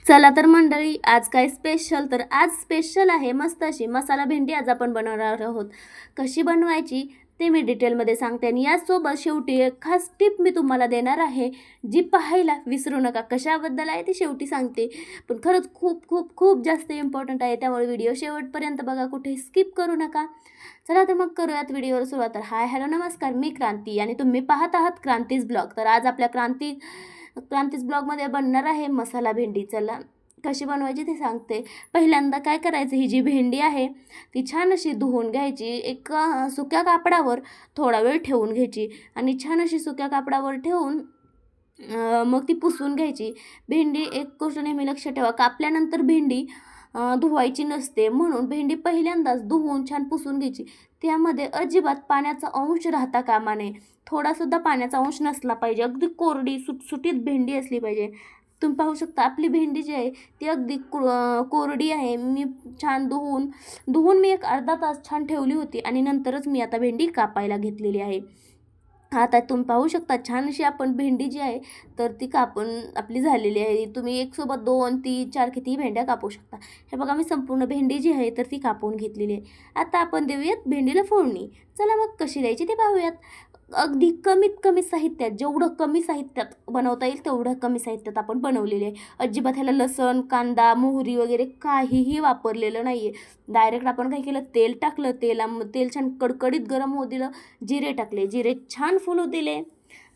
चला तर मंडळी, आज काय स्पेशल, तर आज स्पेशल आहे मस्त अशी मसाला भेंडी आज आपण बनवणार आहोत. कशी बनवायची ते मी डिटेलमध्ये सांगते आणि यासोबत शेवटी एक खास टिप मी तुम्हाला देणार आहे, जी पाहायला विसरू नका. कशाबद्दल आहे ती शेवटी सांगते, पण खरंच खूप खूप खूप जास्त इम्पॉर्टंट आहे, त्यामुळे व्हिडिओ शेवटपर्यंत बघा, कुठे स्किप करू नका. चला तर मग करूयात व्हिडिओवर सुरुवात. तर हाय हॅलो नमस्कार, मी क्रांती आणि तुम्ही पाहत आहात क्रांतीज ब्लॉग. तर आज आपल्या क्रांतीज ब्लॉगमध्ये बनणार आहे मसाला भेंडी. चला कशी बनवायची ते सांगते. पहिल्यांदा काय करायचं, ही जी भेंडी आहे ती छान अशी धुवून घ्यायची. एक सुक्या कापडावर थोडा वेळ ठेवून घ्यायची आणि छान अशी सुक्या कापडावर ठेवून मग ती पुसून घ्यायची. भेंडी एक गोष्ट नेहमी लक्षात ठेवा, कापल्यानंतर भेंडी धुवायची नसते, म्हणून भेंडी पहिल्यांदाच धुवून छान पुसून घ्यायची. त्यामध्ये अजिबात पाण्याचा अंश राहता कामा नये, थोडासुद्धा पाण्याचा अंश नसला पाहिजे. अगदी कोरडी सुटसुटीत भेंडी असली पाहिजे. तुम्ही पाहू शकता आपली भेंडी जी आहे ती अगदी कोरडी आहे. मी छान धुवून मी एक अर्धा तास छान ठेवली होती आणि नंतरच मी आता भेंडी कापायला घेतलेली आहे. आता तुम्ही पाहू शकता छान अशी आपण भेंडी जी आहे तर ती कापून आपली झालेली आहे. तुम्ही एकसोबत 2, 3, 4 कितीही भेंड्या कापू शकता. हे बघा, मी संपूर्ण भेंडी जी आहे तर ती कापून घेतलेली आहे. आता आपण देऊयात भेंडीला फोडणी. चला मग कशी द्यायची ते पाहूयात. अगदी कमीत कमी साहित्यात, जेवढं कमी साहित्यात बनवता येईल तेवढं कमी साहित्यात आपण बनवलेले आहे. अजिबात ह्याला लसण, कांदा, मोहरी वगैरे काहीही वापरलेलं नाही आहे. डायरेक्ट आपण काय केलं, तेल टाकलं, तेल छान कडकडीत गरम होऊ दिलं, जिरे टाकले, जिरे छान फुलू दिले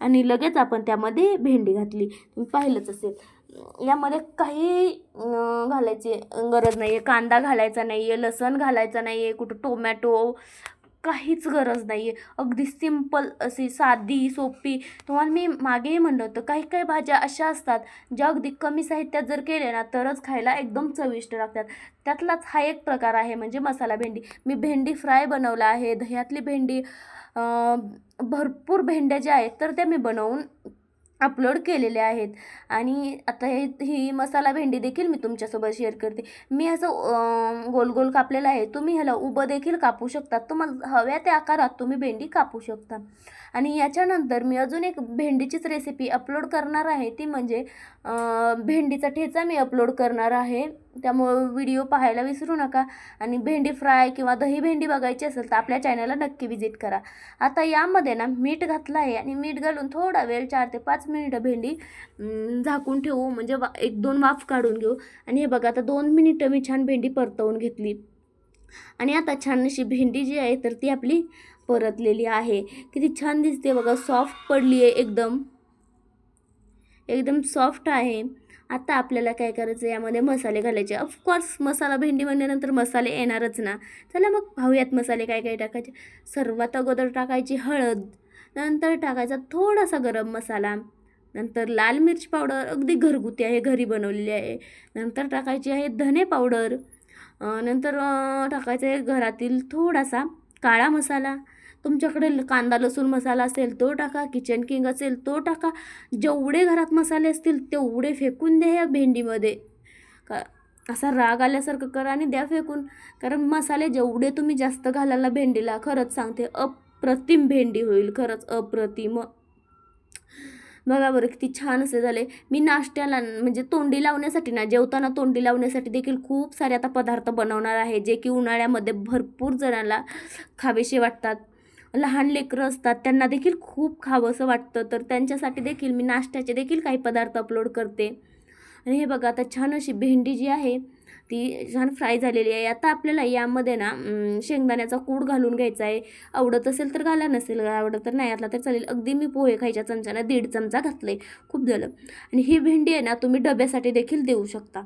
आणि लगेच आपण त्यामध्ये भेंडी घातली. तुम्ही पाहिलंच असेल, यामध्ये काही घालायची गरज नाही आहे. कांदा घालायचा नाही आहे, लसण घालायचं नाही आहे, कुठं टोमॅटो, काहीच गरज नाही आहे. अगदी सिंपल अशी साधी सोपी. तुम्हाला मी मागेही म्हणलं होतं, काही काही भाज्या अशा असतात ज्या अगदी कमी साहित्यात जर केले ना तरच खायला एकदम चविष्ट लागतात. त्यातलाच हा एक प्रकार आहे म्हणजे मसाला भेंडी. मी भेंडी फ्राय बनवला आहे, दह्यातली भेंडी, भरपूर भेंड्या ज्या आहेत तर त्या मी बनवून अपलोड केलेले आहेत. आणि आता ही मसाला भेंडी देखील मी तुमच्यासोबत शेअर करते. मी असं गोल गोल कापलेलं आहे. तुम्ही ह्याला उभं देखील कापू शकता. तुम्हाला हव्या त्या आकारात तुम्ही भेंडी कापू शकता. आणि याच्यानंतर मी अजून एक भेंडीचीच रेसिपी अपलोड करणार आहे, ती म्हणजे भेंडीचा ठेचा मी अपलोड करणार आहे. त्यामुळं व्हिडिओ पाहायला विसरू नका. आणि भेंडी फ्राय किंवा दही भेंडी बघायची असेल तर आपल्या चॅनलला नक्की विजिट करा. आता यामध्ये ना मीठ घातलं आहे आणि मीठ घालून थोडा वेळ 4 ते 5 मिनिटं भेंडी झाकून ठेवू, म्हणजे 1-2 वाफ काढून घेऊ. आणि हे बघा, आता 2 मिनिटं मी छान भेंडी परतवून घेतली आणि आता छान अशी भेंडी जी आहे तर ती आपली परतलेली आहे. किती छान दिसते बघा, सॉफ्ट पडली आहे, एकदम एकदम सॉफ्ट आहे. आता आपल्याला काय करायचं, यामध्ये मसाले घालायचे. ऑफकोर्स मसाला भेंडी म्हणल्यानंतर मसाले येणारच ना. चला मग पाहूयात मसाले काय काय टाकायचे. सर्वात अगोदर टाकायची हळद, नंतर टाकायचा थोडासा गरम मसाला, नंतर लाल मिरची पावडर अगदी घरगुती आहे, घरी बनवलेली आहे. नंतर टाकायची आहे धने पावडर, नंतर टाकायचं आहे घरातील थोडासा काळा मसाला. तुमच्याकडे कांदा लसूण मसाला असेल तो टाका, किचन किंग असेल तो टाका. जेवढे घरात मसाले असतील तेवढे फेकून द्या या भेंडीमध्ये. का असा राग आल्यासारखं करा आणि द्या फेकून. कारण मसाले जेवढे तुम्ही जास्त घालायला भेंडीला, खरंच सांगते, अप्रतिम भेंडी होईल, खरंच अप्रतिम. बघा बरं किती छान असे झाले. मी नाश्त्याला म्हणजे तोंडी लावण्यासाठी ना, जेवताना तोंडी लावण्यासाठी देखील खूप सारे आता पदार्थ बनवणार आहे, जे की उन्हाळ्यामध्ये भरपूर जणांना खावेसे वाटतात. लहान लेकरं असतात त्यांना देखील खूप खावंसं वाटतं, तर त्यांच्यासाठी देखील मी नाश्त्याचे देखील काही पदार्थ अपलोड करते. आणि हे बघा, आता छान अशी भेंडी जी आहे ती छान फ्राय झालेली आहे. आता आपल्याला यामध्ये ना शेंगदाण्याचा कूट घालून घ्यायचा आहे. आवडत असेल तर घाला, नसेल आवडत तर नाही घातला तर चालेल. अगदी मी पोहे खायच्या चमच्याला 1.5 चमचा घातलं आहे, खूप झालं. आणि ही भेंडी आहे ना तुम्ही डब्यासाठी देखील देऊ शकता.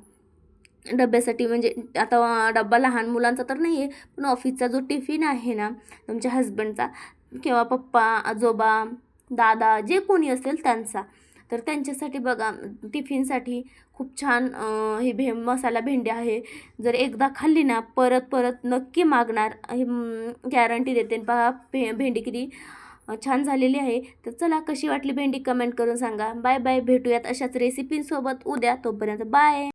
डब्यासाठी म्हणजे आता डब्बा लहान मुलांचा तर नाही आहे, पण ऑफिसचा जो टिफिन आहे ना तुमच्या हस्बंडचा किंवा पप्पा, आजोबा, दादा, जे कोणी असेल त्यांचा, तर त्यांच्यासाठी बघा टिफिनसाठी खूप छान ही मसाला भेंडी आहे. जर एकदा खाल्ली ना परत परत नक्की मागणार, हे गॅरंटी देते. बघा भेंडी किती छान झालेली आहे. तर चला, कशी वाटली भेंडी कमेंट करून सांगा. बाय बाय, भेटूयात अशाच रेसिपींसोबत उद्या. तोपर्यंत बाय.